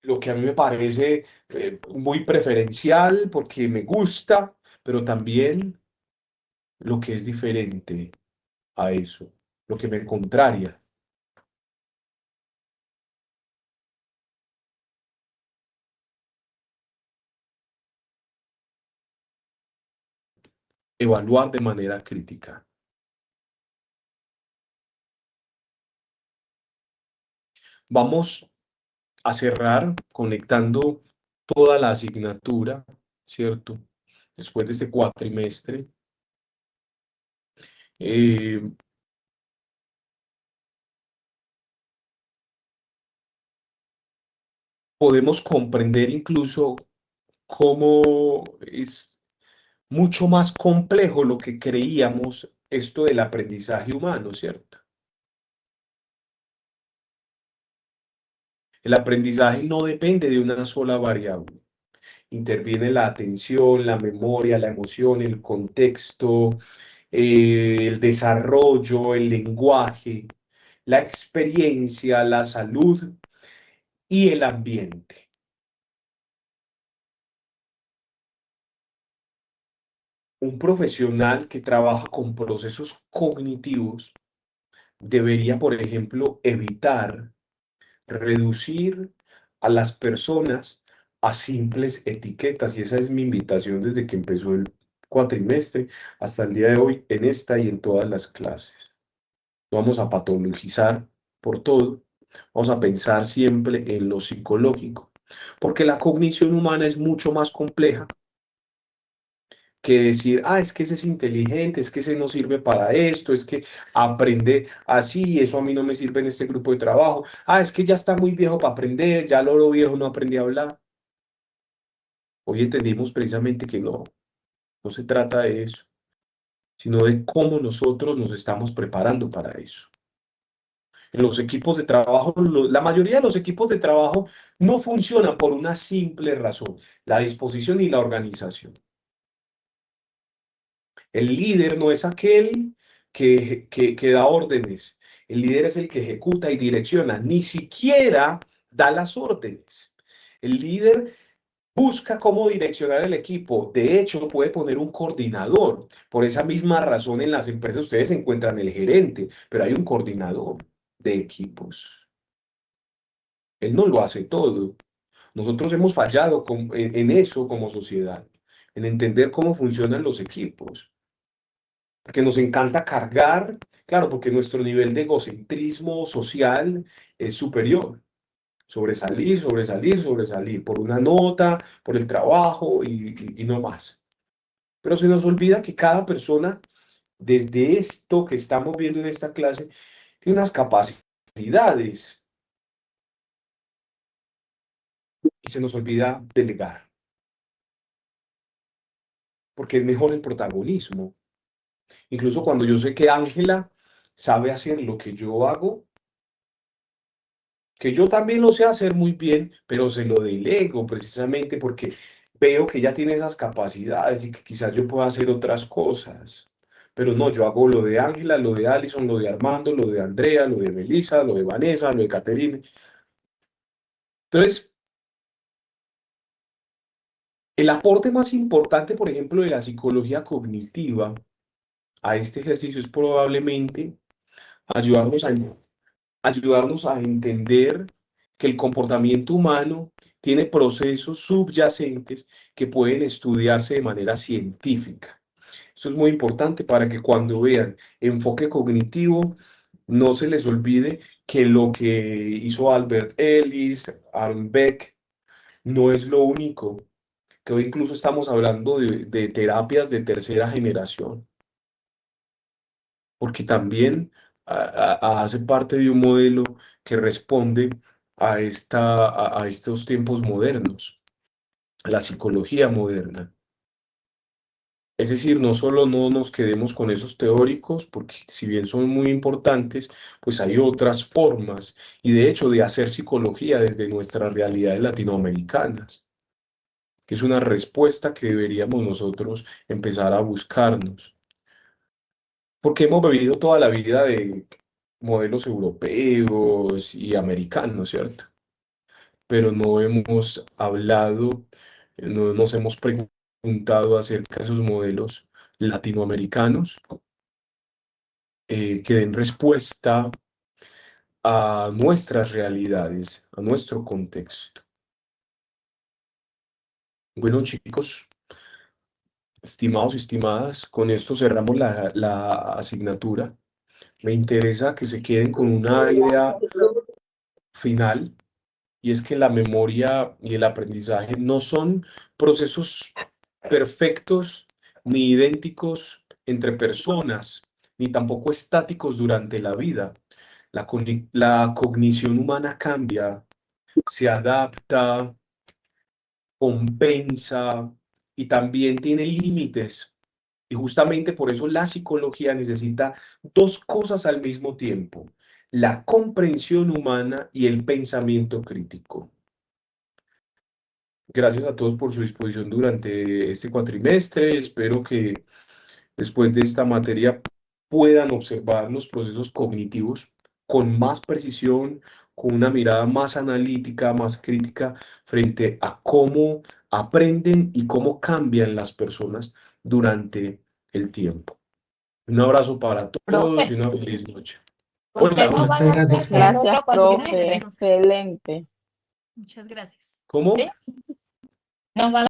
lo que a mí me parece muy preferencial porque me gusta, pero también lo que es diferente a eso, lo que me contraria. Evaluar de manera crítica. Vamos a cerrar conectando toda la asignatura, ¿cierto? Después de este cuatrimestre. Eh, Podemos comprender incluso cómo es mucho más complejo lo que creíamos esto del aprendizaje humano, ¿cierto? El aprendizaje no depende de una sola variable. Interviene la atención, la memoria, la emoción, el contexto, el desarrollo, el lenguaje, la experiencia, la salud y el ambiente. Un profesional que trabaja con procesos cognitivos debería, por ejemplo, evitar reducir a las personas a simples etiquetas. Y esa es mi invitación desde que empezó el cuatrimestre hasta el día de hoy en esta y en todas las clases. Vamos a patologizar por todo Vamos a pensar siempre en lo psicológico, porque la cognición humana es mucho más compleja que decir, es que ese es inteligente, es que ese no sirve para esto, es que aprende así, eso a mí no me sirve en este grupo de trabajo. Es que ya está muy viejo para aprender, ya lo viejo no aprendí a hablar. Hoy entendimos precisamente que no se trata de eso, sino de cómo nosotros nos estamos preparando para eso. En los equipos de trabajo, la mayoría de los equipos de trabajo no funcionan por una simple razón, la disposición y la organización. El líder no es aquel que da órdenes, el líder es el que ejecuta y direcciona, ni siquiera da las órdenes. El líder busca cómo direccionar el equipo. De hecho, puede poner un coordinador. Por esa misma razón, en las empresas ustedes encuentran el gerente, pero hay un coordinador de equipos. Él no lo hace todo. Nosotros hemos fallado en eso como sociedad, en entender cómo funcionan los equipos. Porque nos encanta cargar, claro, porque nuestro nivel de egocentrismo social es superior. Sobresalir, sobresalir, sobresalir, por una nota, por el trabajo y no más. Pero se nos olvida que cada persona, desde esto que estamos viendo en esta clase, tiene unas capacidades y se nos olvida delegar, porque es mejor el protagonismo. Incluso cuando yo sé que Ángela sabe hacer lo que yo hago, que yo también lo sé hacer muy bien, pero se lo delego precisamente porque veo que ella tiene esas capacidades y que quizás yo pueda hacer otras cosas. Pero no, yo hago lo de Ángela, lo de Alison, lo de Armando, lo de Andrea, lo de Melissa, lo de Vanessa, lo de Caterine. Entonces, el aporte más importante, por ejemplo, de la psicología cognitiva a este ejercicio es probablemente ayudarnos a entender que el comportamiento humano tiene procesos subyacentes que pueden estudiarse de manera científica. Eso es muy importante para que cuando vean enfoque cognitivo, no se les olvide que lo que hizo Albert Ellis, Aaron Beck, no es lo único, que hoy incluso estamos hablando de terapias de tercera generación, porque también hace parte de un modelo que responde a estos tiempos modernos, a la psicología moderna. Es decir, no solo no nos quedemos con esos teóricos, porque si bien son muy importantes, pues hay otras formas, y de hecho de hacer psicología desde nuestras realidades latinoamericanas, que es una respuesta que deberíamos nosotros empezar a buscarnos. Porque hemos vivido toda la vida de modelos europeos y americanos, ¿cierto? Pero no hemos hablado, no nos hemos preguntado acerca de esos modelos latinoamericanos que den respuesta a nuestras realidades, a nuestro contexto. Bueno, chicos, estimados y estimadas, con esto cerramos la asignatura. Me interesa que se queden con una idea final, y es que la memoria y el aprendizaje no son procesos perfectos ni idénticos entre personas, ni tampoco estáticos durante la vida. La cognición humana cambia, se adapta, compensa y también tiene límites. Y justamente por eso la psicología necesita dos cosas al mismo tiempo: la comprensión humana y el pensamiento crítico. Gracias a todos por su disposición durante este cuatrimestre. Espero que después de esta materia puedan observar los procesos cognitivos con más precisión, con una mirada más analítica, más crítica frente a cómo aprenden y cómo cambian las personas durante el tiempo. Un abrazo para todos y Profe, una feliz noche. usted no Hola, va a dar Gracias, clase en Gracias, otro profe. cuatrimestre, Excelente. Muchas gracias. ¿cómo? ¿sí? No va